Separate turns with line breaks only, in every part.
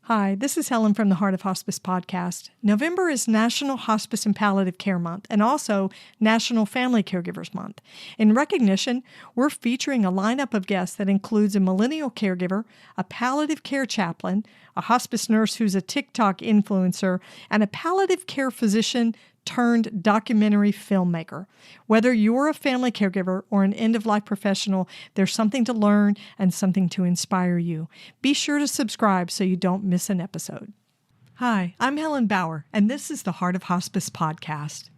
Hi, this is Helen from the Heart of Hospice Podcast. November is National Hospice and Palliative Care Month and also National Family Caregivers Month. In recognition, we're featuring a lineup of guests that includes a millennial caregiver, a palliative care chaplain, a hospice nurse who's a TikTok influencer, and a palliative care physician turned documentary filmmaker. Whether you're a family caregiver or an end-of-life professional, there's something to learn and something to inspire you. Be sure to subscribe so you don't miss an episode. Hi, I'm Helen Bauer, and this is the Heart of Hospice Podcast.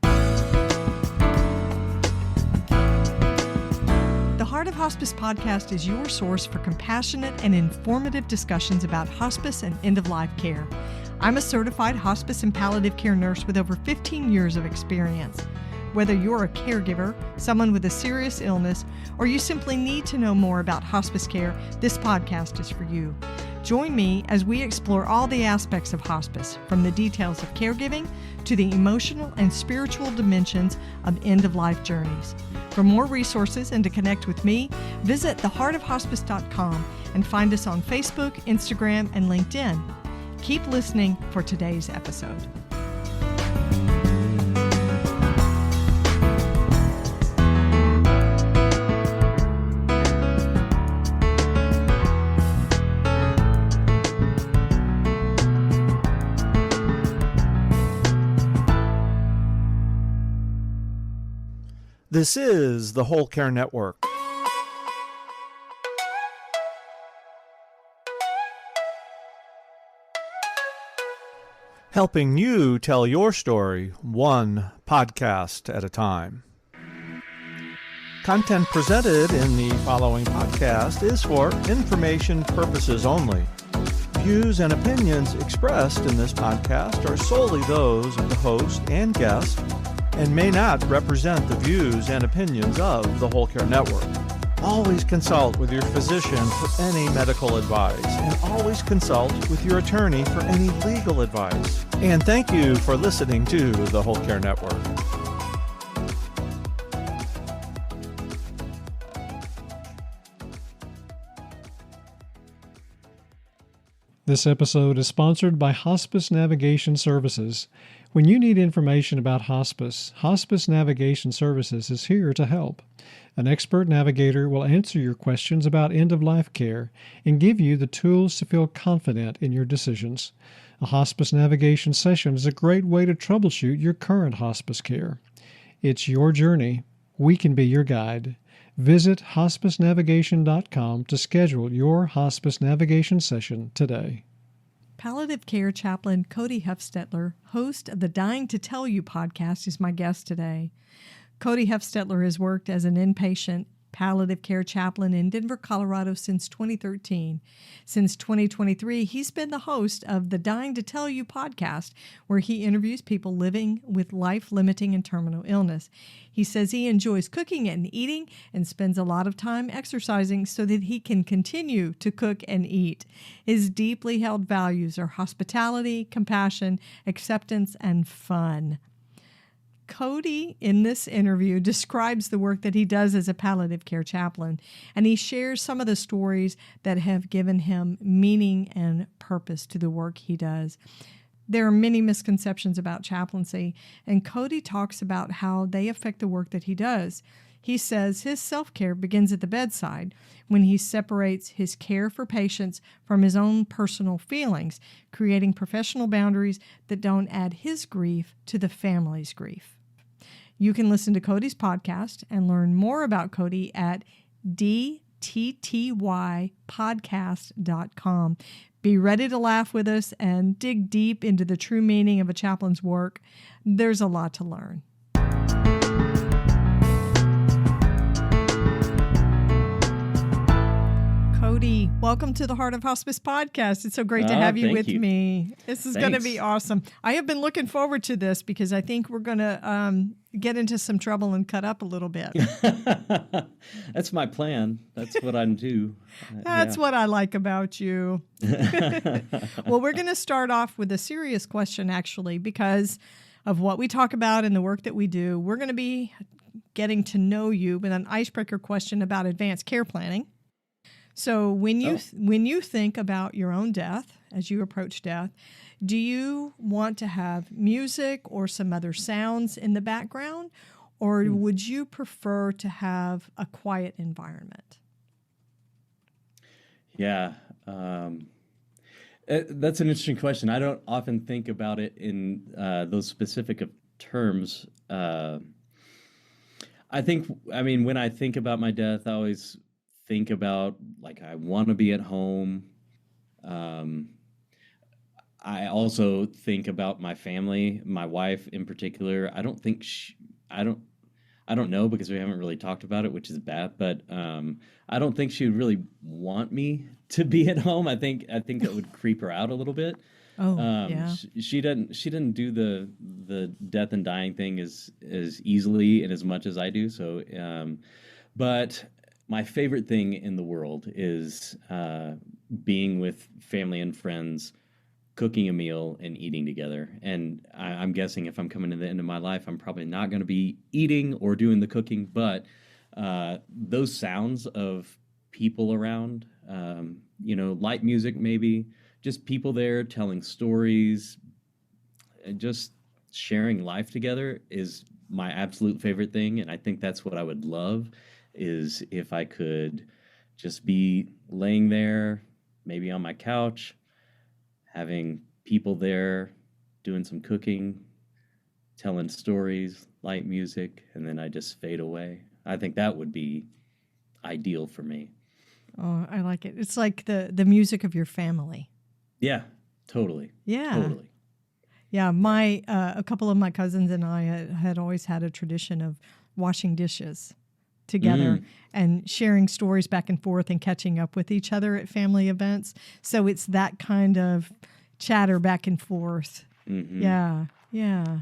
The Heart of Hospice Podcast is your source for compassionate and informative discussions about hospice and end-of-life care. I'm a certified hospice and palliative care nurse with over 15 years of experience. Whether you're a caregiver, someone with a serious illness, or you simply need to know more about hospice care, this podcast is for you. Join me as we explore all the aspects of hospice, from the details of caregiving to the emotional and spiritual dimensions of end-of-life journeys. For more resources and to connect with me, visit theheartofhospice.com and find us on Facebook, Instagram, and LinkedIn. Keep listening for today's episode.
This is the Whole Care Network. Helping you tell your story one podcast at a time. Content presented in the following podcast is for information purposes only. Views and opinions expressed in this podcast are solely those of the host and guest and may not represent the views and opinions of the Whole Care Network. Always consult with your physician for any medical advice, and always consult with your attorney for any legal advice. And thank you for listening to the Whole Care Network.
This episode is sponsored by Hospice Navigation Services. When you need information about hospice, Hospice Navigation Services is here to help. An expert navigator will answer your questions about end-of-life care and give you the tools to feel confident in your decisions. A hospice navigation session is a great way to troubleshoot your current hospice care. It's your journey. We can be your guide. Visit hospicenavigation.com to schedule your hospice navigation session today.
Palliative care chaplain Cody Hufstedler, host of the Dying to Tell You podcast, is my guest today. Cody Hufstedler has worked as an inpatient palliative care chaplain in Denver, Colorado since 2013. Since 2023, he's been the host of the Dying to Tell You podcast, where he interviews people living with life-limiting and terminal illness. He says he enjoys cooking and eating and spends a lot of time exercising so that he can continue to cook and eat. His deeply held values are hospitality, compassion, acceptance, and fun. Cody, in this interview, describes the work that he does as a palliative care chaplain, and he shares some of the stories that have given him meaning and purpose to the work he does. There are many misconceptions about chaplaincy, and Cody talks about how they affect the work that he does. He says his self-care begins at the bedside when he separates his care for patients from his own personal feelings, creating professional boundaries that don't add his grief to the family's grief. You can listen to Cody's podcast and learn more about Cody at dttypodcast.com. Be ready to laugh with us and dig deep into the true meaning of a chaplain's work. There's a lot to learn. Cody, welcome to the Heart of Hospice Podcast. It's so great to have you with me. This is going to be awesome. I have been looking forward to this because I think we're going to get into some trouble and cut up a little bit.
That's my plan. That's what I do.
That's what I like about you. Well, we're going to start off with a serious question, actually, because of what we talk about and the work that we do. We're going to be getting to know you with an icebreaker question about advanced care planning. So when you think about your own death, as you approach death, do you want to have music or some other sounds in the background, or would you prefer to have a quiet environment?
Yeah. That's an interesting question. I don't often think about it in those specific terms. When I think about my death, I always think about, like, I want to be at home. I also think about my family, my wife in particular. I don't know, because we haven't really talked about it, which is bad, but I don't think she would really want me to be at home. I think that would creep her out a little bit.
Yeah.
She didn't do the death and dying thing as easily and as much as I do. So, but my favorite thing in the world is being with family and friends, cooking a meal and eating together. And I'm guessing if I'm coming to the end of my life, I'm probably not going to be eating or doing the cooking, but those sounds of people around, light music, maybe just people there telling stories and just sharing life together is my absolute favorite thing. And I think that's what I would love, is if I could just be laying there, maybe on my couch, having people there doing some cooking, telling stories, light music, and then I just fade away. I think that would be ideal for me.
Oh, I like it. It's like the music of your family.
Yeah, totally.
Yeah.
Totally.
Yeah, a couple of my cousins and I had always had a tradition of washing dishes together and sharing stories back and forth and catching up with each other at family events. So it's that kind of chatter back and forth.
Mm-hmm.
Yeah.
Yeah.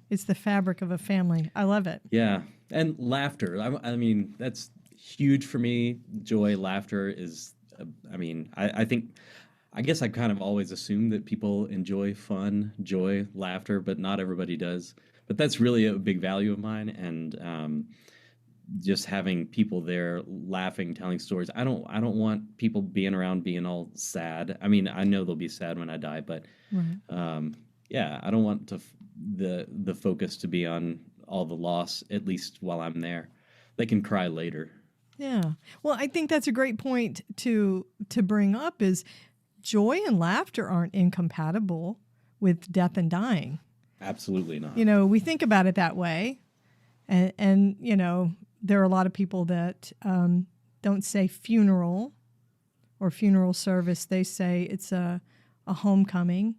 It's
the fabric of a family. I love it.
Yeah. And laughter. I mean, that's huge for me. Joy, laughter is, I guess I kind of always assume that people enjoy fun, joy, laughter, but not everybody does. But that's really a big value of mine. And just having people there laughing, telling stories. I don't want people being around being all sad. I mean, I know they'll be sad when I die, but
Right.
I don't want the focus to be on all the loss, at least while I'm there. They can cry later.
Yeah. Well, I think that's a great point to bring up, is joy and laughter aren't incompatible with death and dying.
Absolutely not.
We think about it that way. And there are a lot of people that don't say funeral or funeral service. They say it's a homegoing.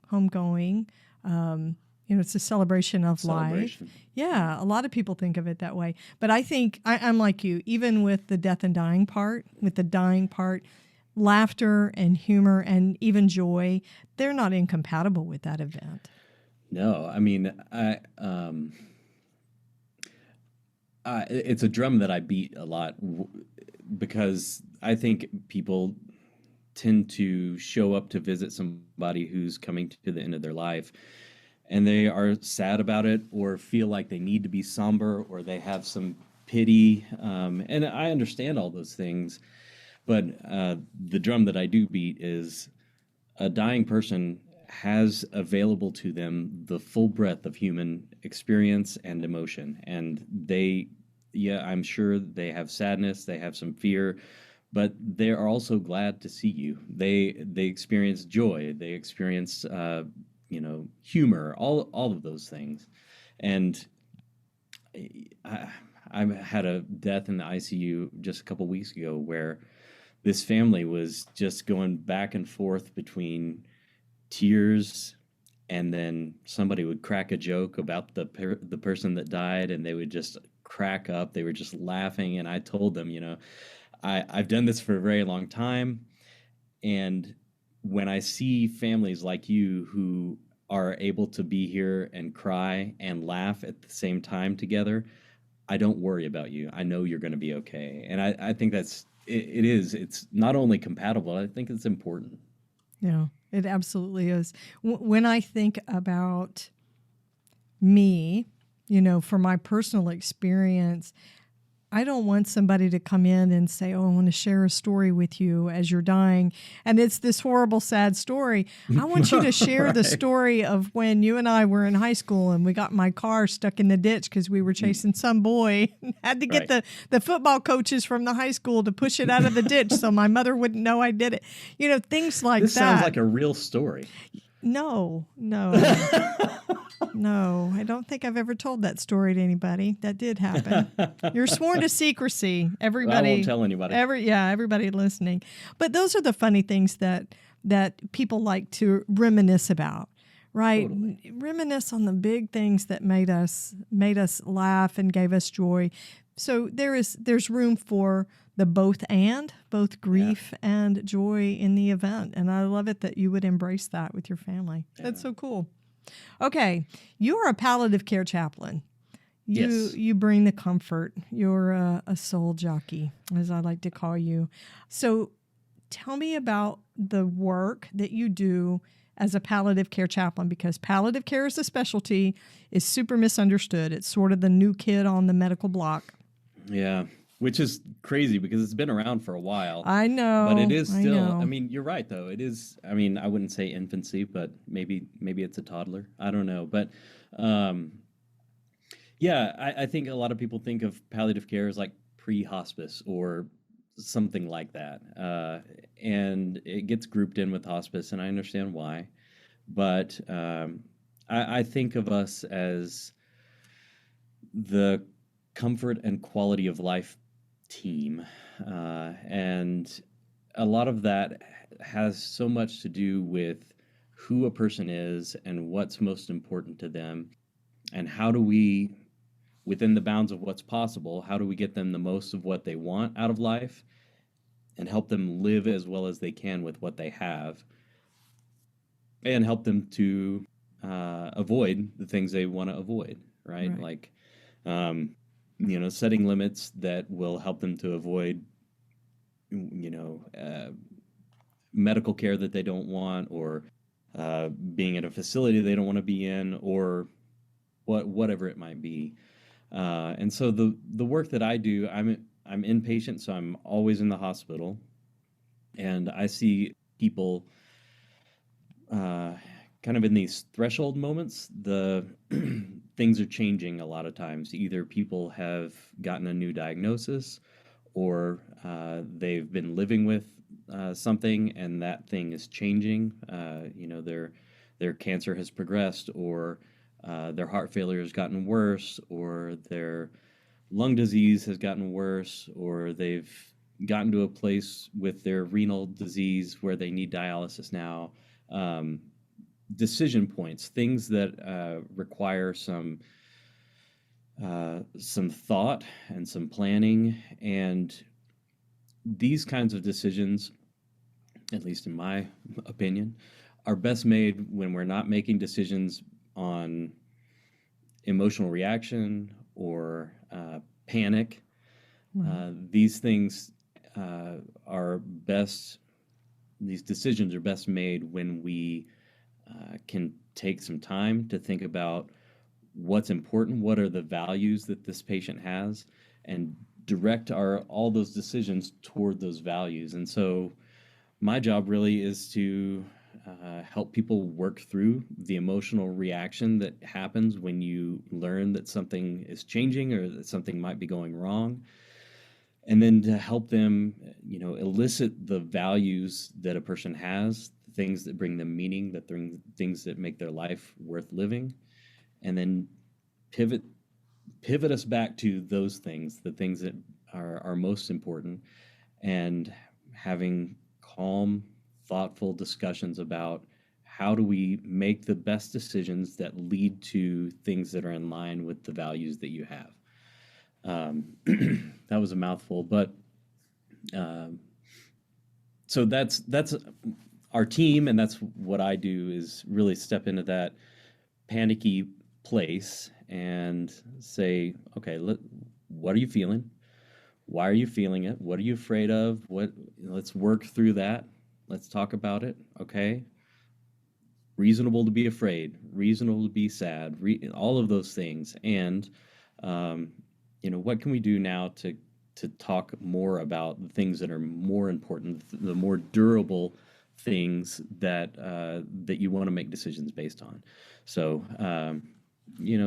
It's a celebration of life. Yeah, a lot of people think of it that way. But I think I'm like you. Even with the death and dying part, laughter and humor and even joy, they're not incompatible with that event.
No, I mean, it's a drum that I beat a lot, because I think people tend to show up to visit somebody who's coming to the end of their life, and they are sad about it, or feel like they need to be somber, or they have some pity. And I understand all those things, but the drum that I do beat is a dying person has available to them the full breadth of human experience and emotion. And I'm sure they have sadness, they have some fear, but they are also glad to see you. They experience joy, they experience, humor, all of those things. And I had a death in the ICU just a couple weeks ago where this family was just going back and forth between tears, and then somebody would crack a joke about the person that died, and they would just crack up. They were just laughing, and I told them, I've done this for a very long time, and when I see families like you who are able to be here and cry and laugh at the same time together, I don't worry about you. I know you're going to be okay. And I think it's not only compatible, I think it's important.
Yeah, it absolutely is. When I think about me, for my personal experience, I don't want somebody to come in and say, "Oh, I want to share a story with you as you're dying," and it's this horrible, sad story. I want you to share the story of when you and I were in high school and we got my car stuck in the ditch because we were chasing some boy and had to get the football coaches from the high school to push it out of the ditch so my mother wouldn't know I did it. Things like
this
that.
Sounds like a real story.
No. No, I don't think I've ever told that story to anybody. That did happen. You're sworn to secrecy. Everybody.
I won't tell anybody.
Everybody listening. But those are the funny things that people like to reminisce about, right?
Totally.
Reminisce on the big things that made us laugh and gave us joy. So there's room for the both grief and joy in the event. And I love it that you would embrace that with your family. Yeah. That's so cool. Okay, you are a palliative care chaplain.
Yes.
You bring the comfort. You're a soul jockey, as I like to call you. So tell me about the work that you do as a palliative care chaplain, because palliative care as a specialty is super misunderstood. It's sort of the new kid on the medical block.
Yeah, which is crazy because it's been around for a while.
I know.
But it is still, I mean, you're right, though. It is, I mean, I wouldn't say infancy, but maybe it's a toddler. I don't know. But I think a lot of people think of palliative care as like pre-hospice or something like that. And it gets grouped in with hospice, and I understand why. But I think of us as the comfort and quality of life team. And a lot of that has so much to do with who a person is and what's most important to them. And how do we, within the bounds of what's possible, how do we get them the most of what they want out of life and help them live as well as they can with what they have, and help them to avoid the things they want to avoid, right? Like, setting limits that will help them to avoid, medical care that they don't want, or being in a facility they don't want to be in, or whatever it might be. And so the work that I do, I'm inpatient, so I'm always in the hospital, and I see people kind of in these threshold moments. The things are changing a lot of times. Either people have gotten a new diagnosis, or they've been living with something and that thing is changing. Their cancer has progressed, or their heart failure has gotten worse, or their lung disease has gotten worse, or they've gotten to a place with their renal disease where they need dialysis now. Decision points, things that require some thought and some planning. And these kinds of decisions, at least in my opinion, are best made when we're not making decisions on emotional reaction or panic. These things these decisions are best made when we can take some time to think about what's important, what are the values that this patient has, and direct all those decisions toward those values. And so my job really is to help people work through the emotional reaction that happens when you learn that something is changing or that something might be going wrong, and then to help them, elicit the values that a person has, things that bring them meaning, things that make their life worth living, and then pivot us back to those things, the things that are most important, and having calm, thoughtful discussions about how do we make the best decisions that lead to things that are in line with the values that you have. That was a mouthful, but so that's our team, and that's what I do, is really step into that panicky place and say, okay, what are you feeling? Why are you feeling it? What are you afraid of? Let's work through that. Let's talk about it. Okay. Reasonable to be afraid, reasonable to be sad, all of those things. And what can we do now to talk more about the things that are more important, the more durable things that you want to make decisions based on. So,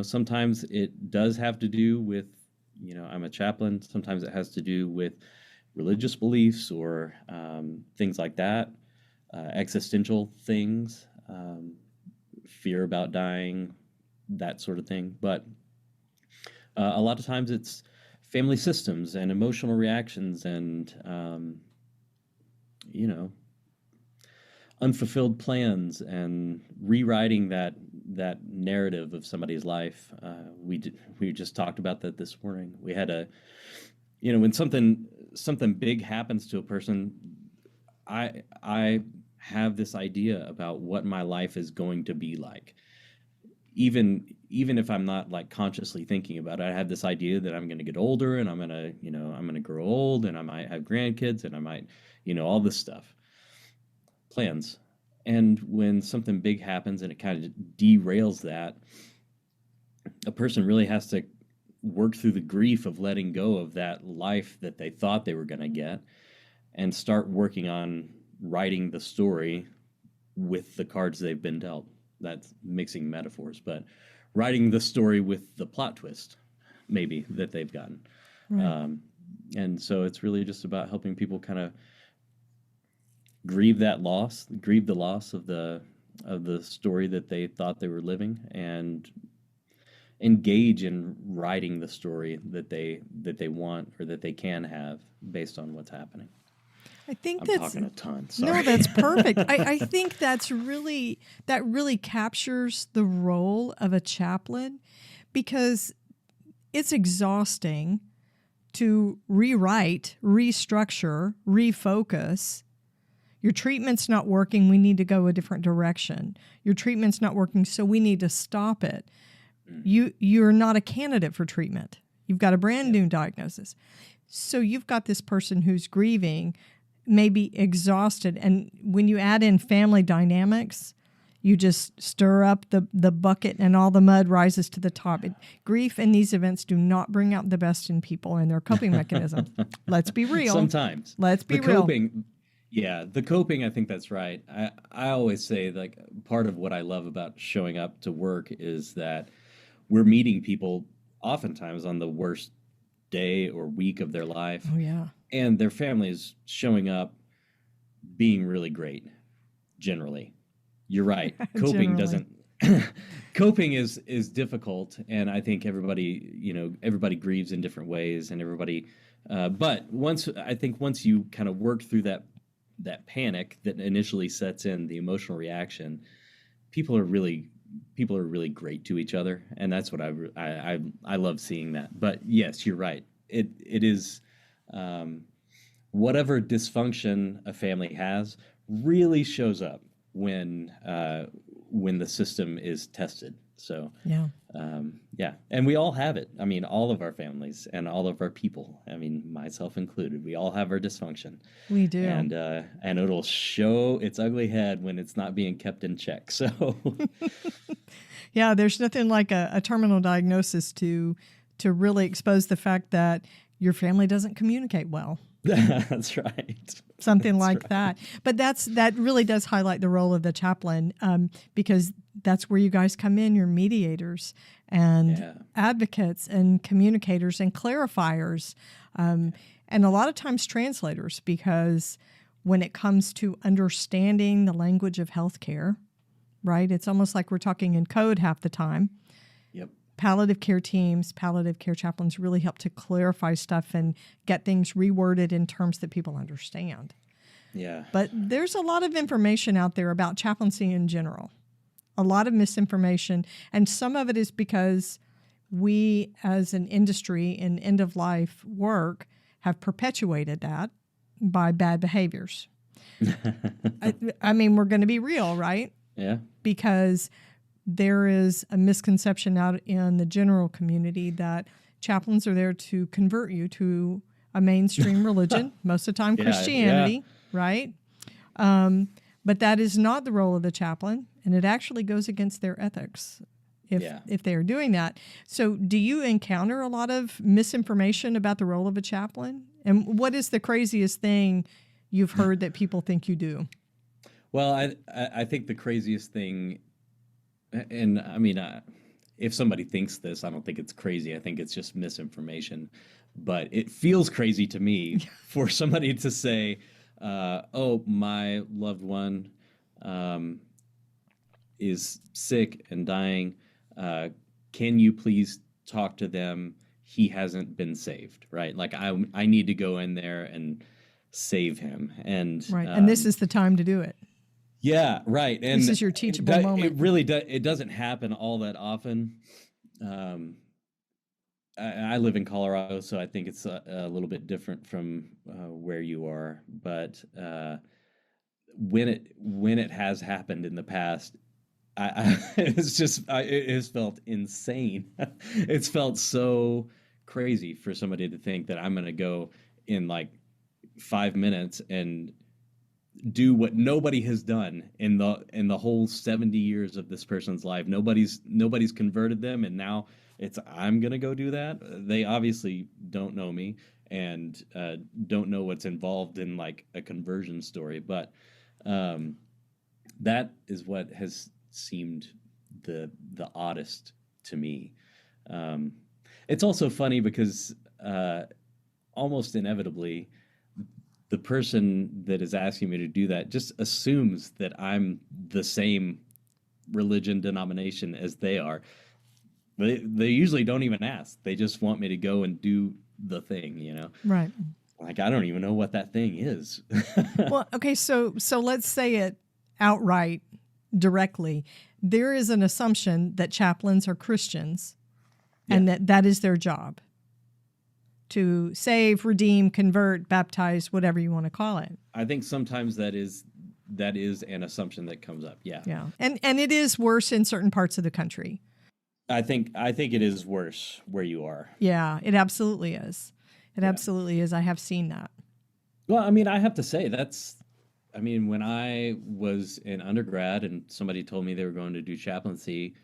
sometimes it does have to do with, I'm a chaplain. Sometimes it has to do with religious beliefs or things like that, existential things, fear about dying, that sort of thing. But a lot of times it's family systems and emotional reactions and, unfulfilled plans and rewriting that narrative of somebody's life. We just talked about that this morning. We had when something big happens to a person, I have this idea about what my life is going to be like. Even if I'm not like consciously thinking about it, I have this idea that I'm going to get older and I'm going to grow old and I might have grandkids and I might, all this stuff. Plans. And when something big happens and it kind of derails that, a person really has to work through the grief of letting go of that life that they thought they were going to get and start working on writing the story with the cards they've been dealt. That's mixing metaphors, but writing the story with the plot twist, maybe, that they've gotten. Right. And so it's really just about helping people kind of grieve the loss of the story that they thought they were living, and engage in writing the story that they want or that they can have based on what's happening.
I think
I'm
that's
talking a ton. Sorry.
No, that's perfect. I think that really captures the role of a chaplain, because it's exhausting to rewrite, restructure, refocus. Your treatment's not working, we need to go a different direction. Your treatment's not working, so we need to stop it. You're not a candidate for treatment. You've got a brand new diagnosis. So you've got this person who's grieving, maybe exhausted, and when you add in family dynamics, you just stir up the bucket and all the mud rises to the top. Grief and these events do not bring out the best in people and their coping mechanisms. Let's be real.
Sometimes.
Let's be real.
Yeah, the coping, I think that's right. I always say, like, part of what I love about showing up to work is that we're meeting people oftentimes on the worst day or week of their life.
Oh, yeah.
And their family is showing up being really great, generally. You're right. Coping Coping is difficult, and I think everybody grieves in different ways, and everybody. But once you kind of work through that panic that initially sets in, the emotional reaction, people are really great to each other, and that's what I love seeing that. But yes, you're right. It is whatever dysfunction a family has really shows up when the system is tested. So
yeah.
And we all have it. I mean, all of our families and all of our people, I mean, myself included, we all have our dysfunction.
We do.
And it'll show its ugly head when it's not being kept in check. So
yeah, there's nothing like a terminal diagnosis to really expose the fact that your family doesn't communicate well.
That's right.
Something like that. But that really does highlight the role of the chaplain, because that's where you guys come in. You're mediators and advocates and communicators and clarifiers, and a lot of times translators, because when it comes to understanding the language of healthcare, right, it's almost like we're talking in code half the time.
Yep.
Palliative care teams, palliative care chaplains really help to clarify stuff and get things reworded in terms that people understand.
Yeah.
But there's a lot of information out there about chaplaincy in general, a lot of misinformation, and some of it is because we as an industry in end-of-life work have perpetuated that by bad behaviors. I mean, we're going to be real, right?
Yeah.
Because there is a misconception out in the general community that chaplains are there to convert you to a mainstream religion, most of the time Christianity, right? But that is not the role of the chaplain, and it actually goes against their ethics. if they are doing that. So do you encounter a lot of misinformation about the role of a chaplain? And what is the craziest thing you've heard that people think you do?
Well, I think the craziest thing, and I mean, if somebody thinks this, I don't think it's crazy. I think it's just misinformation. But it feels crazy to me for somebody to say, oh, my loved one is sick and dying. Can you please talk to them? He hasn't been saved, right? Like I need to go in there and save him. And
right. And this is the time to do it.
Yeah, right. And
this is your teachable moment.
It really does. It doesn't happen all that often. I live in Colorado, so I think it's a little bit different from where you are. But when it has happened in the past, it has felt insane. It's felt so crazy for somebody to think that I'm going to go in like 5 minutes and do what nobody has done in the whole 70 years of this person's life. Nobody's converted them, and now I'm gonna go do that. They obviously don't know me and don't know what's involved in like a conversion story, but that is what has seemed the oddest to me. It's also funny because almost inevitably, the person that is asking me to do that just assumes that I'm the same religion denomination as they are. They usually don't even ask. They just want me to go and do the thing, you know?
Right.
Like, I don't even know what that thing is.
Well, okay, so let's say it outright, directly. There is an assumption that chaplains are Christians and that is their job. To save, redeem, convert, baptize, whatever you want to call it.
I think sometimes that is an assumption that comes up. Yeah.
Yeah. And it is worse in certain parts of the country.
I think it is worse where you are.
Yeah, it absolutely is. It absolutely is. I have seen that.
Well, I mean, I have to say when I was in undergrad and somebody told me they were going to do chaplaincy,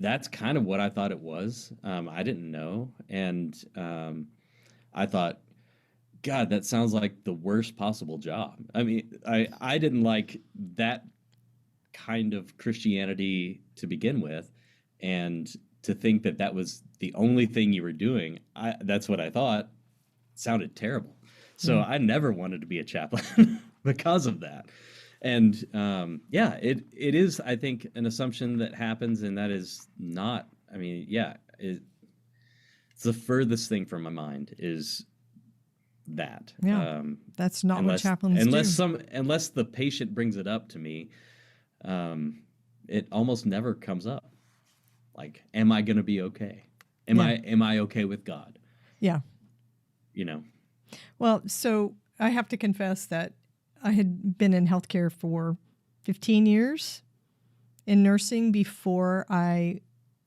that's kind of what I thought it was. I didn't know. And I thought, God, that sounds like the worst possible job. I mean, I didn't like that kind of Christianity to begin with. And to think that was the only thing you were doing, that's what I thought, sounded terrible. So I never wanted to be a chaplain because of that. And it is, I think, an assumption that happens, and that is not. I mean, it's the furthest thing from my mind is that.
Yeah, that's not what chaplains do.
Unless the patient brings it up to me, it almost never comes up. Like, am I going to be okay? Am I okay with God?
Yeah.
You know.
Well, so I have to confess that I had been in healthcare for 15 years in nursing before I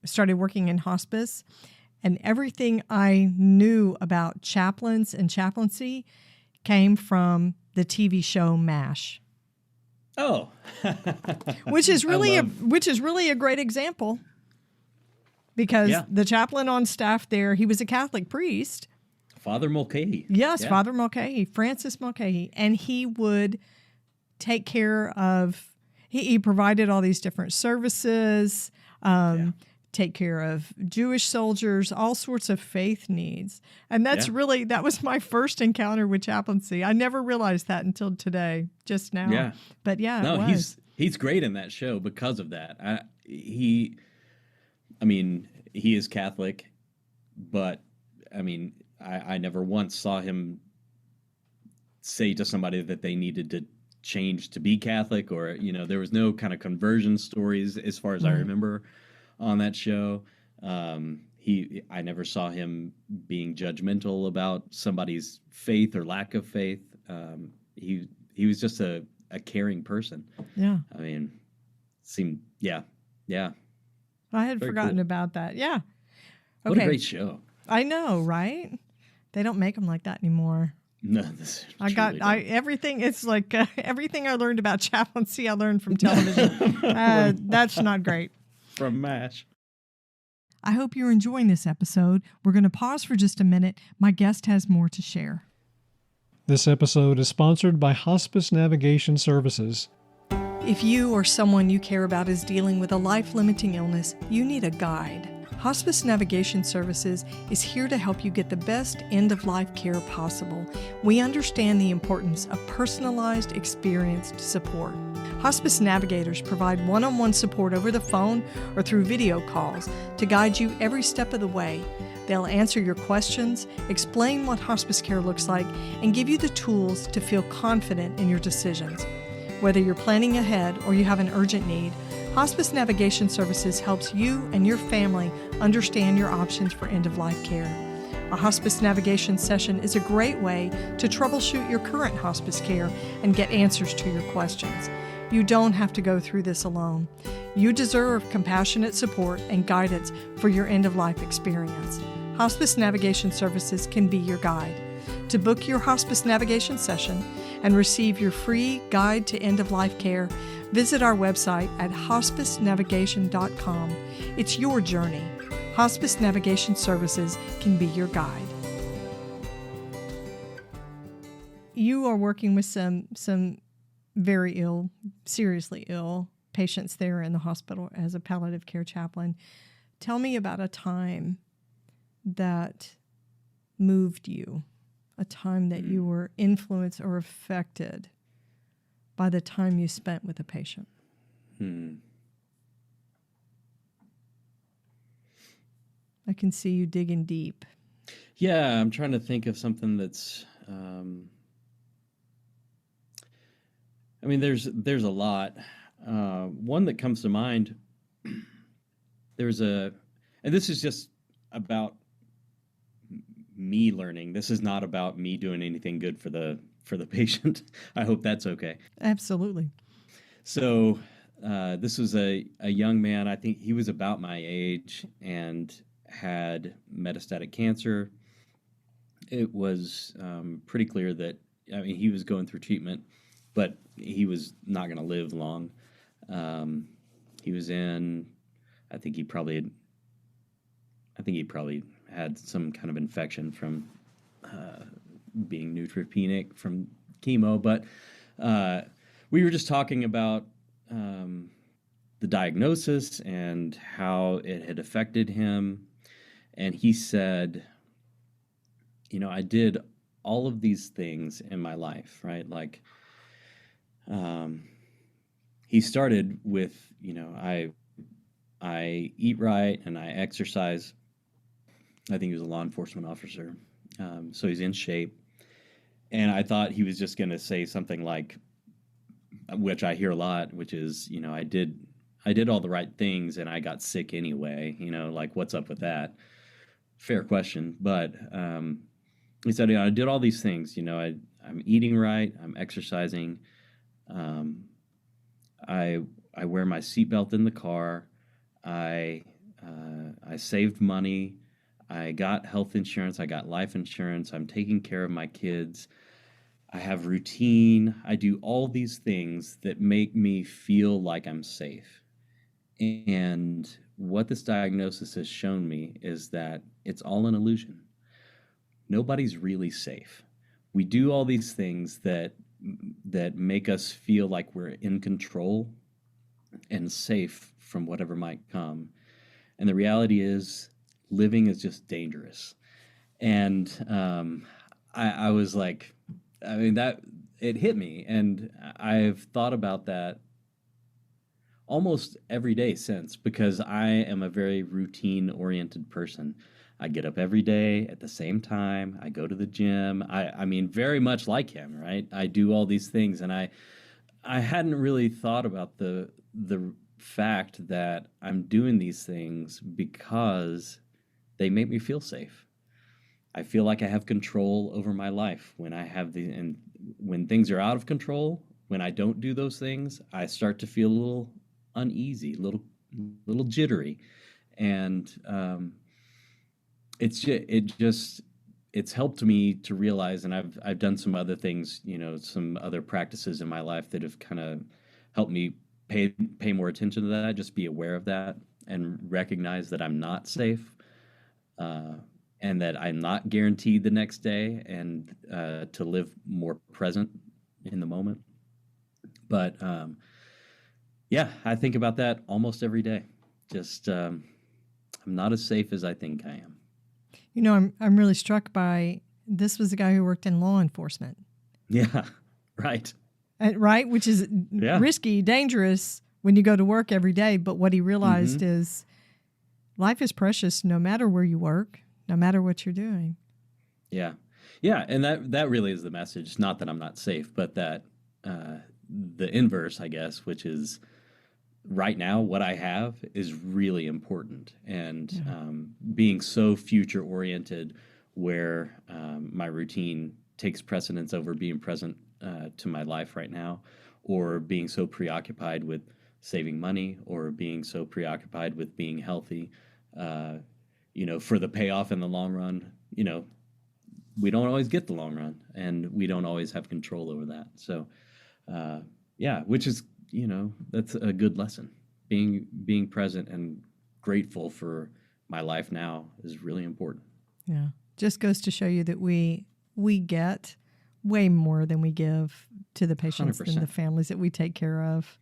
started working in hospice. And everything I knew about chaplains and chaplaincy came from the TV show MASH.
Oh.
which is really a great example. Because the chaplain on staff there, he was a Catholic priest.
Father Mulcahy.
Yes, Father Mulcahy, Francis Mulcahy. And he would take care of, he provided all these different services, take care of Jewish soldiers, all sorts of faith needs. And that's that was my first encounter with chaplaincy. I never realized that until today, just now.
Yeah.
But it
was. He's great in that show because of that. He is Catholic, but I never once saw him say to somebody that they needed to change to be Catholic, or, there was no kind of conversion stories as far as I remember on that show. I never saw him being judgmental about somebody's faith or lack of faith. He was just a caring person.
Yeah. I had forgotten about that. Yeah. Okay.
What a great show.
I know, right? They don't make them like that anymore.
No,
everything. It's like everything I learned about chaplaincy, I learned from television. That's not great.
from MASH.
I hope you're enjoying this episode. We're going to pause for just a minute. My guest has more to share.
This episode is sponsored by Hospice Navigation Services.
If you or someone you care about is dealing with a life-limiting illness, you need a guide. Hospice Navigation Services is here to help you get the best end-of-life care possible. We understand the importance of personalized, experienced support. Hospice navigators provide one-on-one support over the phone or through video calls to guide you every step of the way. They'll answer your questions, explain what hospice care looks like, and give you the tools to feel confident in your decisions. Whether you're planning ahead or you have an urgent need, Hospice Navigation Services helps you and your family understand your options for end-of-life care. A hospice navigation session is a great way to troubleshoot your current hospice care and get answers to your questions. You don't have to go through this alone. You deserve compassionate support and guidance for your end-of-life experience. Hospice Navigation Services can be your guide. To book your hospice navigation session and receive your free guide to end-of-life care, visit our website at hospicenavigation.com. It's your journey. Hospice Navigation Services can be your guide. You are working with some very ill, seriously ill patients there in the hospital as a palliative care chaplain. Tell me about a time that moved you, a time that you were influenced or affected by the time you spent with a patient. I can see you digging deep.
Yeah, I'm trying to think of something that's, I mean, there's a lot. One that comes to mind, and this is just about me learning. This is not about me doing anything good for the patient. I hope that's okay.
Absolutely.
So this was a young man. I think he was about my age and had metastatic cancer. It was pretty clear that, I mean, he was going through treatment, but he was not going to live long. He was in, I think he probably had some kind of infection from being neutropenic from chemo. But we were just talking about the diagnosis and how it had affected him. And he said, I did all of these things in my life, right? Like, he started with, I eat right and I exercise. I think he was a law enforcement officer. So he's in shape. And I thought he was just going to say something like, which I hear a lot, which is, I did all the right things and I got sick anyway, like what's up with that? Fair question. But he said, I did all these things, I'm eating right, I'm exercising. I wear my seatbelt in the car. I saved money. I got health insurance. I got life insurance. I'm taking care of my kids. I have routine. I do all these things that make me feel like I'm safe. And what this diagnosis has shown me is that it's all an illusion. Nobody's really safe. We do all these things that make us feel like we're in control and safe from whatever might come. And the reality is, living is just dangerous. And I was like, that it hit me. And I've thought about that almost every day since, because I am a very routine-oriented person. I get up every day at the same time. I go to the gym. I mean, very much like him, right? I do all these things. And I hadn't really thought about the fact that I'm doing these things because they make me feel safe. I feel like I have control over my life when and when things are out of control, when I don't do those things, I start to feel a little uneasy, little jittery. And it's helped me to realize, and I've done some other things, some other practices in my life that have kind of helped me pay more attention to that, just be aware of that. and recognize that I'm not safe, and that I'm not guaranteed the next day, and to live more present in the moment. But yeah, I think about that almost every day. Just I'm not as safe as I think I am.
You know, I'm really struck by, this was a guy who worked in law enforcement.
Yeah, right.
Right, which is risky, dangerous when you go to work every day. But what he realized is life is precious no matter where you work, no matter what you're doing.
Yeah. Yeah, and that really is the message. Not that I'm not safe, but that the inverse, I guess, which is right now what I have is really important. And being so future-oriented where my routine takes precedence over being present to my life right now, or being so preoccupied with saving money, or being so preoccupied with being healthy, for the payoff in the long run, we don't always get the long run, and we don't always have control over that. So, which is, that's a good lesson. Being present and grateful for my life now is really important.
Yeah. Just goes to show you that we get way more than we give to the patients
100%.
and the families that we take care of.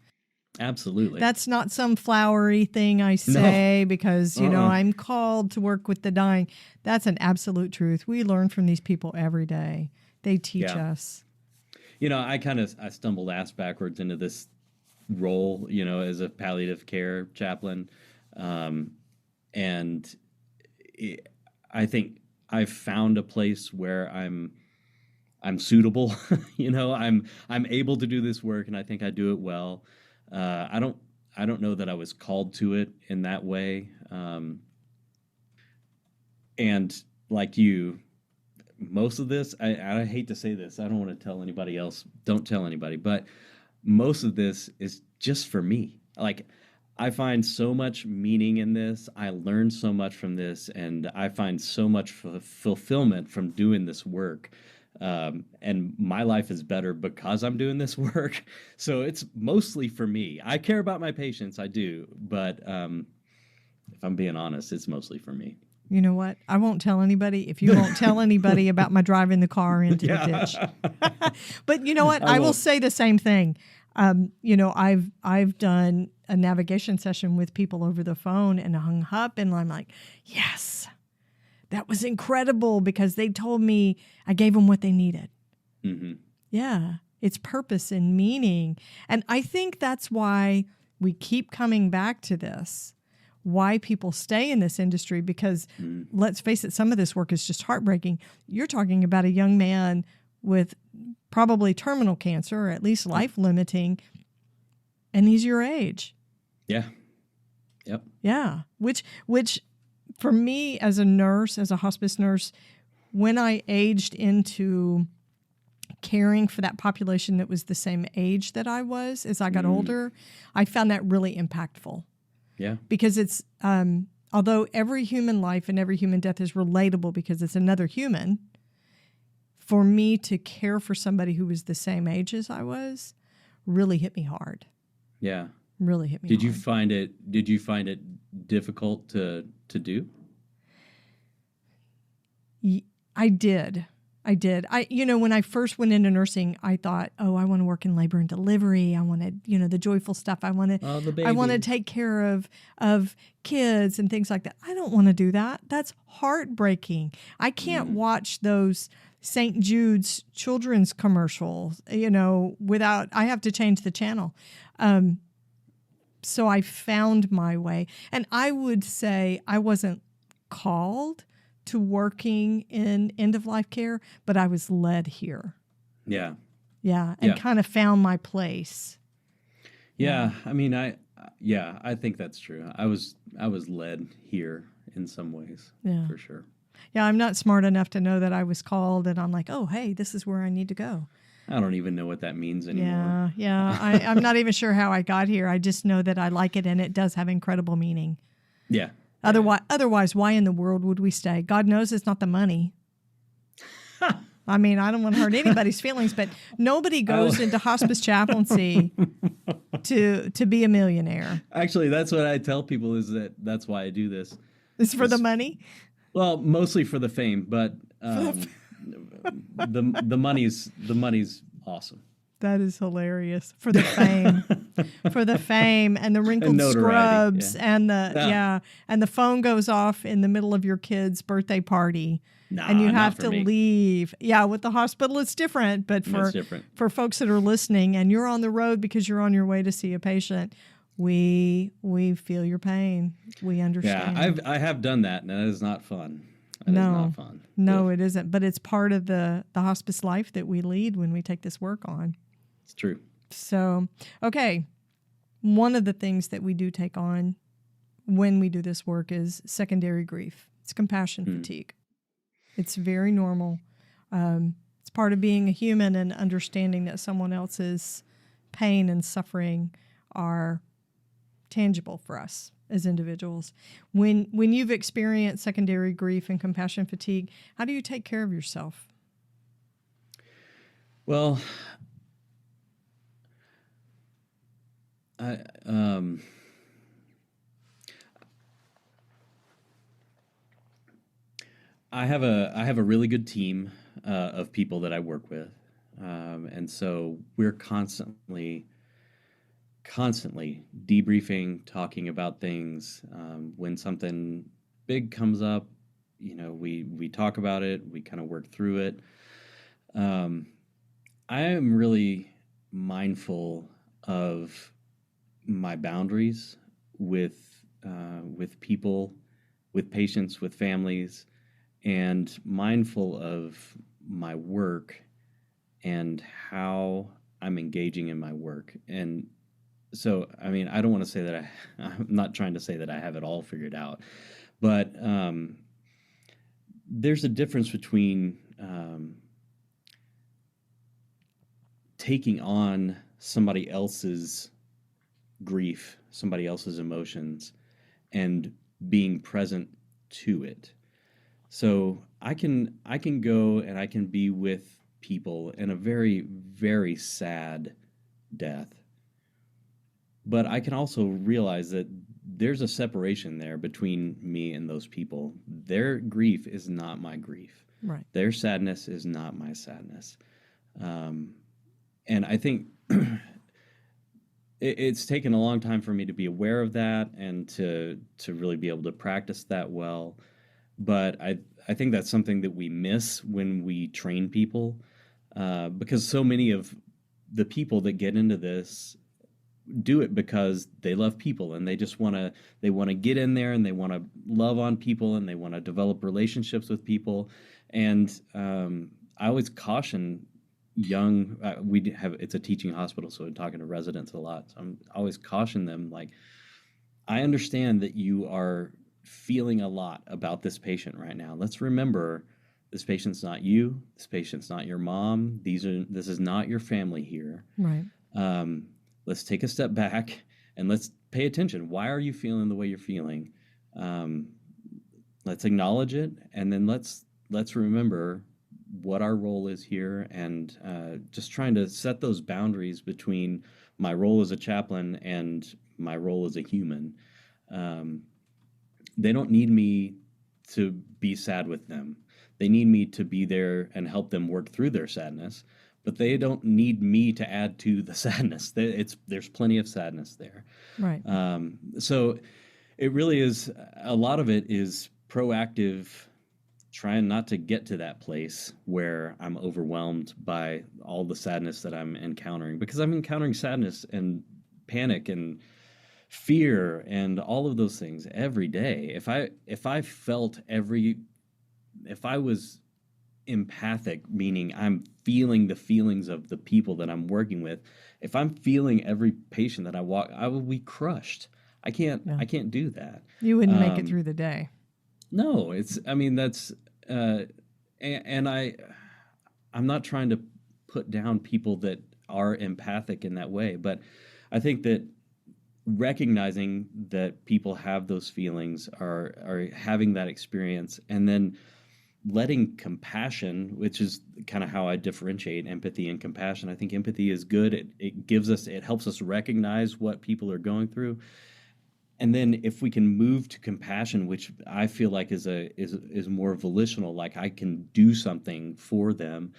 Absolutely.
That's not some flowery thing I say because, I'm called to work with the dying. That's an absolute truth. We learn from these people every day. They teach us.
I stumbled ass backwards into this role, as a palliative care chaplain. And I think I've found a place where I'm suitable. I'm able to do this work, and I think I do it well. I don't know that I was called to it in that way. And like you, most of this, I hate to say this, I don't want to tell anybody else, don't tell anybody, but most of this is just for me. Like, I find so much meaning in this. I learn so much from this, and I find so much fulfillment from doing this work. And my life is better because I'm doing this work. So it's mostly for me. I care about my patients, I do. But if I'm being honest, it's mostly for me.
You know what? I won't tell anybody if you won't tell anybody about my driving the car into the ditch. But you know what? I will say the same thing. I've done a navigation session with people over the phone and hung up, and I'm like, yes, that was incredible because they told me I gave them what they needed.
Mm-hmm.
Yeah, it's purpose and meaning. And I think that's why we keep coming back to this, why people stay in this industry, because let's face it, some of this work is just heartbreaking. You're talking about a young man with probably terminal cancer, or at least life-limiting, and he's your age.
Yeah. Yep.
Yeah. Which for me as a nurse, as a hospice nurse, when I aged into caring for that population that was the same age that I was as I got older, I found that really impactful.
Yeah.
Because it's, although every human life and every human death is relatable because it's another human, for me to care for somebody who was the same age as I was really hit me hard.
Yeah.
Really hit me
Did
hard.
you find it difficult to do?
I did. When I first went into nursing, I thought, I want to work in labor and delivery. I wanted, the joyful stuff. I want to take care of kids and things like that. I don't want to do that. That's heartbreaking. I can't watch those St. Jude's children's commercials, without, I have to change the channel. So I found my way. And I would say I wasn't called to working in end-of-life care, but I was led here.
Yeah.
Yeah, and kind of found my place.
Yeah, I mean, I think that's true. I was led here in some ways, for sure.
Yeah, I'm not smart enough to know that I was called, and I'm like, oh, hey, this is where I need to go.
I don't even know what that means anymore.
Yeah. I'm not even sure how I got here. I just know that I like it, and it does have incredible meaning.
Yeah.
Otherwise, why in the world would we stay? God knows it's not the money. I mean, I don't want to hurt anybody's feelings, but nobody goes into hospice chaplaincy to be a millionaire.
Actually, that's what I tell people is that's why I do this.
It's for the money?
Well, mostly for the fame, but the money's awesome.
That is hilarious. For the fame. For the fame and the wrinkled
And notoriety,
scrubs and and the phone goes off in the middle of your kid's birthday party. And you have to leave. Yeah, with the hospital it's different, but for folks that are listening and you're on the road because you're on your way to see a patient, we feel your pain. We understand.
Yeah, I have done that, and that is not fun. That is not fun.
No, it isn't. But it's part of the hospice life that we lead when we take this work on.
It's true.
So, okay. One of the things that we do take on when we do this work is secondary grief. It's compassion fatigue. It's very normal. It's part of being a human and understanding that someone else's pain and suffering are tangible for us as individuals. When you've experienced secondary grief and compassion fatigue, how do you take care of yourself?
Well, I have a really good team of people that I work with, and so we're constantly debriefing, talking about things. When something big comes up, we talk about it. We kind of work through it. I am really mindful of my boundaries with people, with patients, with families, and mindful of my work and how I'm engaging in my work. And so, I mean, I don't want to say that I'm not trying to say that I have it all figured out, but there's a difference between taking on somebody else's grief, somebody else's emotions, and being present to it. So I can go and I can be with people in a very, very sad death. But I can also realize that there's a separation there between me and those people. Their grief is not my grief.
Right.
Their sadness is not my sadness. And I think it's taken a long time for me to be aware of that and to really be able to practice that well. But I think that's something that we miss when we train people, because so many of the people that get into this do it because they love people and they just want to get in there and they want to love on people and they want to develop relationships with people. And I always caution young, it's a teaching hospital, so I'm talking to residents a lot. So I'm always caution them, like, I understand that you are feeling a lot about this patient right now. Let's remember, this patient's not you. This patient's not your mom. This is not your family here.
Right.
Let's take a step back and let's pay attention. Why are you feeling the way you're feeling? Let's acknowledge it, and then let's remember what our role is here, and just trying to set those boundaries between my role as a chaplain and my role as a human. They don't need me to be sad with them. They need me to be there and help them work through their sadness, but they don't need me to add to the sadness. There's plenty of sadness there.
Right.
So it really is, a lot of it is proactive, trying not to get to that place where I'm overwhelmed by all the sadness that I'm encountering, because I'm encountering sadness and panic and fear and all of those things every day. If I was empathic, meaning I'm feeling the feelings of the people that I'm working with, if I'm feeling every patient that I walk, I will be crushed. I can't do that.
You wouldn't make it through the day.
No, that's, and I'm not trying to put down people that are empathic in that way, but I think that recognizing that people have those feelings, are having that experience, and then letting compassion, which is kind of how I differentiate empathy and compassion. I think empathy is good. It helps us recognize what people are going through. And then if we can move to compassion, which I feel like is more volitional, like I can do something for them,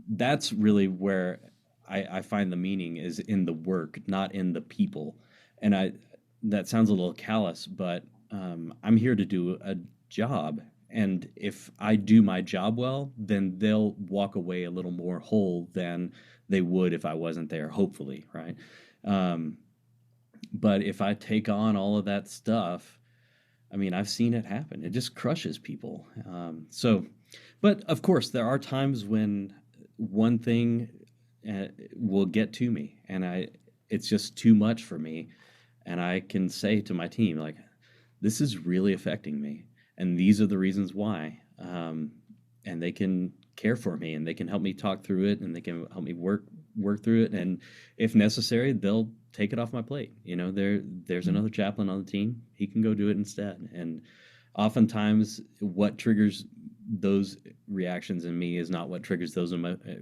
that's really where I find the meaning is in the work, not in the people. And that sounds a little callous, but I'm here to do a job. And if I do my job well, then they'll walk away a little more whole than they would if I wasn't there, hopefully, right? But if I take on all of that stuff, I mean, I've seen it happen. It just crushes people. But of course, there are times when one thing will get to me, and it's just too much for me. And I can say to my team, like, this is really affecting me, and these are the reasons why. And they can care for me, and they can help me talk through it, and they can help me work through it. And if necessary, they'll take it off my plate. You know, there's another chaplain on the team. He can go do it instead. And oftentimes what triggers those reactions in me is not what triggers those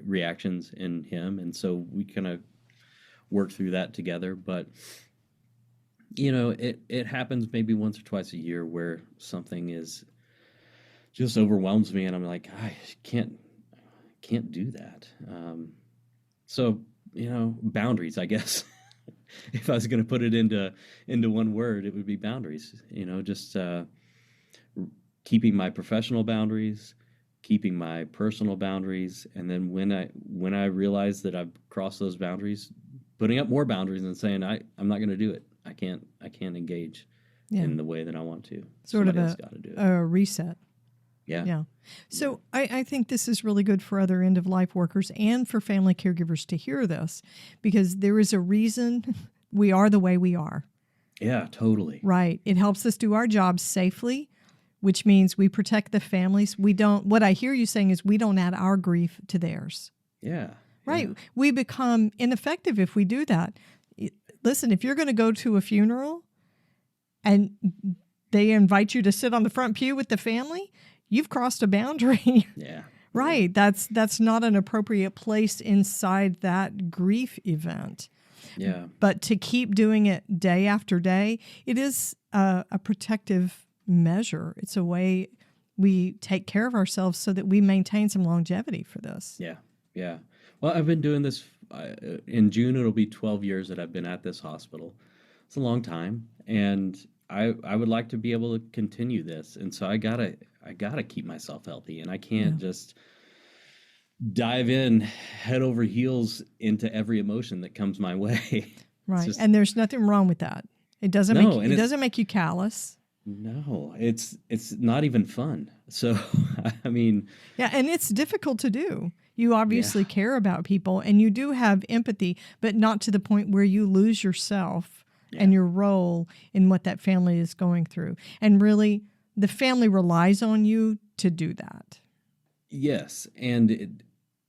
reactions in him. And so we kind of work through that together. But, you know, it happens maybe once or twice a year where something is just overwhelms me, and I'm like, I can't do that. So, you know, boundaries, I guess. If I was going to put it into one word, it would be boundaries. You know, just keeping my professional boundaries, keeping my personal boundaries, and then when I realize that I've crossed those boundaries, putting up more boundaries and saying I'm not going to do it. I can't engage in the way that I want to.
Sort
Somebody
of
else got to do it.
a reset.
Yeah.
So I think this is really good for other end-of-life workers and for family caregivers to hear this, because there is a reason we are the way we are.
Yeah, totally.
Right. It helps us do our jobs safely, which means we protect the families. What I hear you saying is we don't add our grief to theirs.
Yeah.
Right.
Yeah.
We become ineffective if we do that. Listen, if you're going to go to a funeral and they invite you to sit on the front pew with the family, you've crossed a boundary.
Yeah.
Right. That's not an appropriate place inside that grief event.
Yeah.
But to keep doing it day after day, it is a protective measure. It's a way we take care of ourselves so that we maintain some longevity for this.
Yeah. Yeah. Well, I've been doing this in June. It'll be 12 years that I've been at this hospital. It's a long time. And I would like to be able to continue this. And so I gotta keep myself healthy, and I can't just dive in head over heels into every emotion that comes my way.
Right. And there's nothing wrong with that. It doesn't make you callous.
No, it's not even fun. So, I mean.
Yeah, and it's difficult to do. You obviously care about people, and you do have empathy, but not to the point where you lose yourself and your role in what that family is going through. And really, the family relies on you to do that.
Yes, and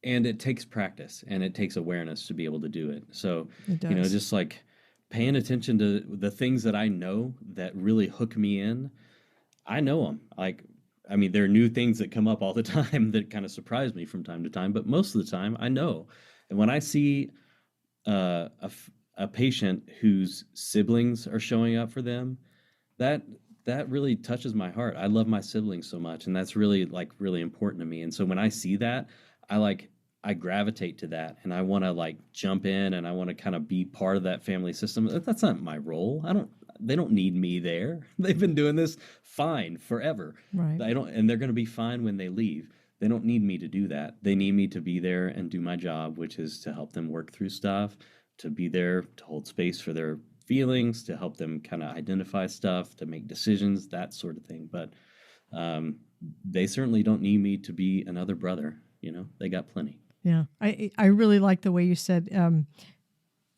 it takes practice, and it takes awareness to be able to do it. So, you know, just like paying attention to the things that I know that really hook me in. I know them. Like, I mean, there are new things that come up all the time that kind of surprise me from time to time, but most of the time I know. And when I see a patient whose siblings are showing up for them, that really touches my heart. I love my siblings so much, and that's really important to me. And so when I see that, I gravitate to that, and I want to jump in, and I want to kind of be part of that family system. That's not my role. They don't need me there. They've been doing this fine forever.
Right.
And they're going to be fine when they leave. They don't need me to do that. They need me to be there and do my job, which is to help them work through stuff, to be there to hold space for their feelings, to help them kind of identify stuff, to make decisions, that sort of thing. But they certainly don't need me to be another brother. You know, they got plenty.
Yeah. I really like the way you said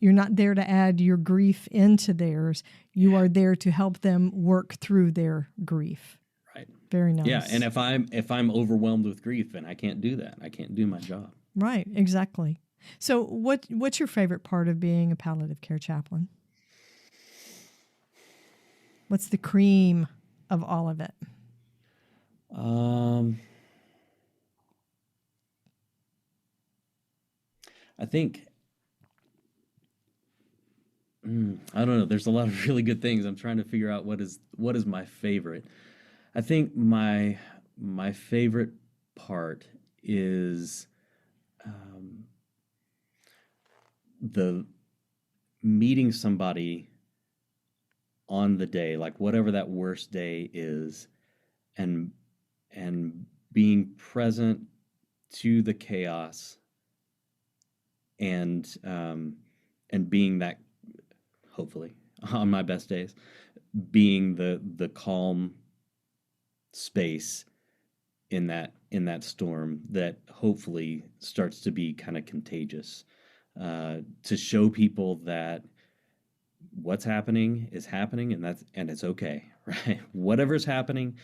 you're not there to add your grief into theirs. You are there to help them work through their grief.
Right.
Very nice.
Yeah, and if I'm overwhelmed with grief, and I can't do that, I can't do my job.
Right, exactly. So what's your favorite part of being a palliative care chaplain? What's the cream of all of it?
I think, I don't know. There's a lot of really good things. I'm trying to figure out what is my favorite. I think my favorite part is the meeting somebody on the day, like whatever that worst day is, and being present to the chaos, and being that, hopefully on my best days, being the calm space in that storm that hopefully starts to be kind of contagious, to show people that what's happening is happening, and it's okay, right? Whatever's happening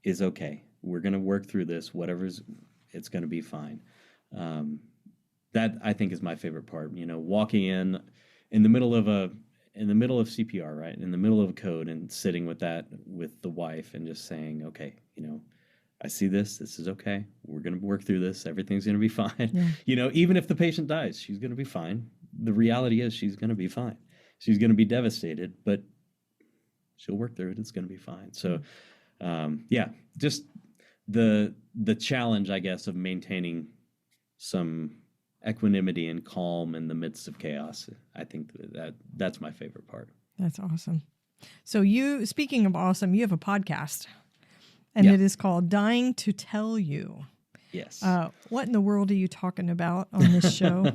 is okay. We're going to work through this. It's going to be fine. That I think is my favorite part. Walking in the middle of CPR, right? In the middle of a code, and sitting with the wife and just saying, okay, I see this. This is okay. We're going to work through this. Everything's going to be fine. Yeah. Even if the patient dies, she's going to be fine. The reality is she's going to be fine. She's going to be devastated, but she'll work through it. It's going to be fine. So, just the challenge, I guess, of maintaining some equanimity and calm in the midst of chaos. I think that's my favorite part.
That's awesome. So speaking of awesome, you have a podcast, and it is called Dying to Tell You.
Yes.
What in the world are you talking about on this show?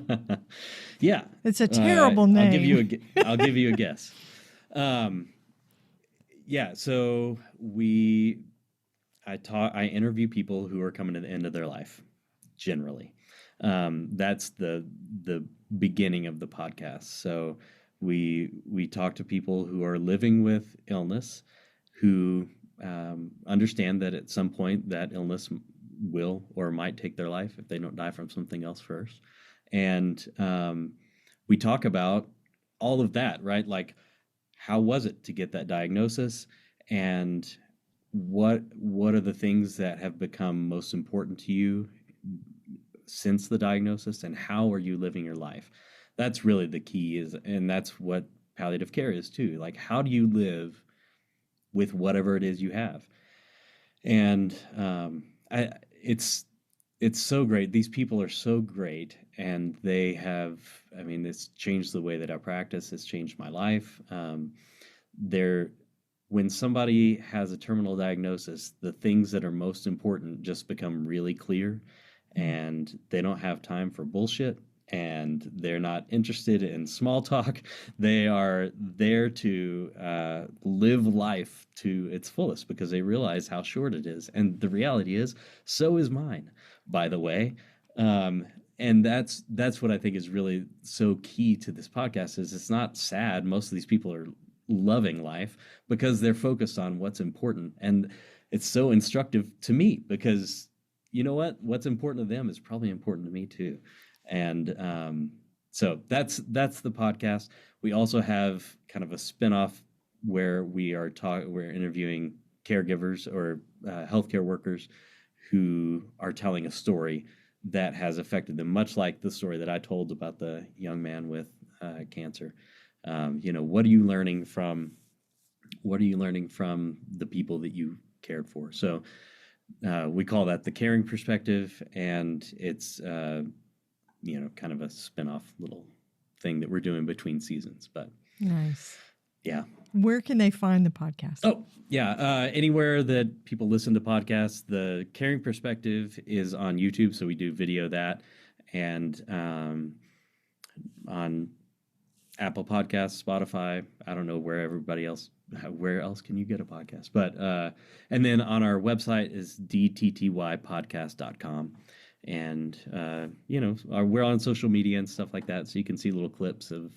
Yeah.
It's a terrible name.
I'll give you a guess. So I interview people who are coming to the end of their life, generally. That's the beginning of the podcast. So we talk to people who are living with illness, who understand that at some point that illness will or might take their life if they don't die from something else first. And we talk about all of that, right? Like, how was it to get that diagnosis, and what are the things that have become most important to you since the diagnosis, and how are you living your life? That's really the key, and that's what palliative care is too. Like, how do you live with whatever it is you have? And it's so great. These people are so great, and they have, it's changed the way that I practice. It's changed my life. When somebody has a terminal diagnosis, the things that are most important just become really clear, and they don't have time for bullshit, and they're not interested in small talk. They are there to live life to its fullest, because they realize how short it is. And the reality is, so is mine, by the way. And that's what I think is really so key to this podcast, is it's not sad. Most of these people are loving life because they're focused on what's important. And it's so instructive to me, because you know what? What's important to them is probably important to me too. And so that's the podcast. We also have kind of a spinoff where we're interviewing caregivers or healthcare workers who are telling a story that has affected them, much like the story that I told about the young man with cancer. What are you learning from the people that you cared for? So we call that the caring perspective, and it's kind of a spinoff little thing that we're doing between seasons. But
nice.
Yeah.
Where can they find the podcast?
Oh, yeah. Anywhere that people listen to podcasts. The Caring Perspective is on YouTube, so we do video that, and on Apple Podcasts, Spotify. I don't know where else can you get a podcast? But and then on our website is dttypodcast.com. And we're on social media and stuff like that, so you can see little clips of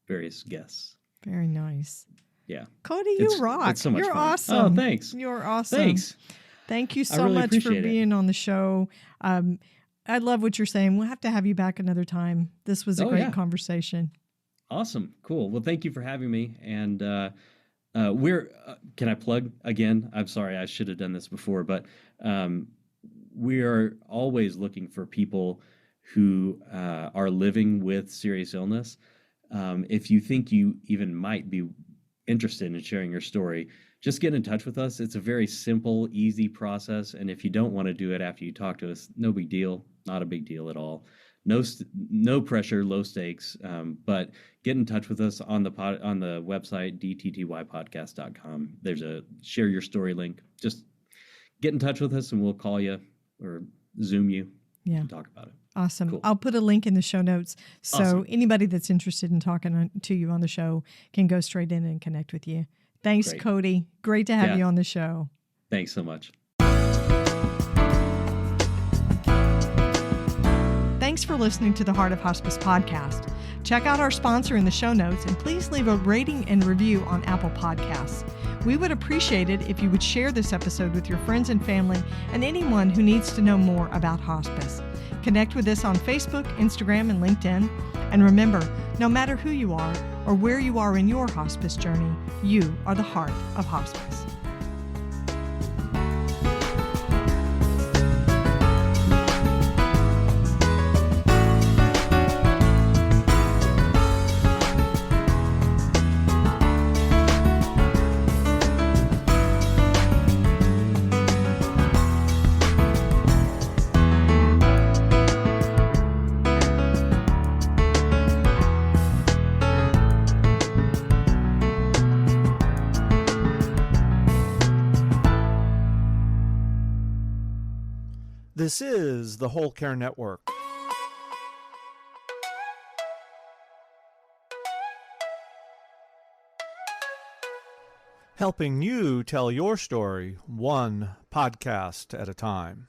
various guests.
Very nice.
Yeah.
Cody, you rock.
It's so much
You're
fun.
awesome.
Oh, thanks.
You're awesome.
Thanks.
Thank you so
really
much for
appreciate
being on the show. I love what you're saying. We'll have to have you back another time. This was a great conversation.
Awesome. Cool. Well, thank you for having me. And can I plug again? I'm sorry, I should have done this before, but we are always looking for people who are living with serious illness. If you think you even might be interested in sharing your story, just get in touch with us. It's a very simple, easy process. And if you don't want to do it after you talk to us, no big deal. Not a big deal at all. No pressure, low stakes. But get in touch with us on the website, dttypodcast.com. There's a share your story link. Just get in touch with us and we'll call you or Zoom you and talk about it.
Awesome.
Cool.
I'll put a link in the show notes so
Awesome.
Anybody that's interested in talking to you on the show can go straight in and connect with you. Thanks,
Great.
Cody. Great to have you on the show.
Thanks so much.
Thanks for listening to the Heart of Hospice podcast. Check out our sponsor in the show notes and please leave a rating and review on Apple Podcasts. We would appreciate it if you would share this episode with your friends and family and anyone who needs to know more about hospice. Connect with us on Facebook, Instagram, and LinkedIn. And remember, no matter who you are or where you are in your hospice journey, you are the heart of hospice.
This is the Whole Care Network. Helping you tell your story one podcast at a time.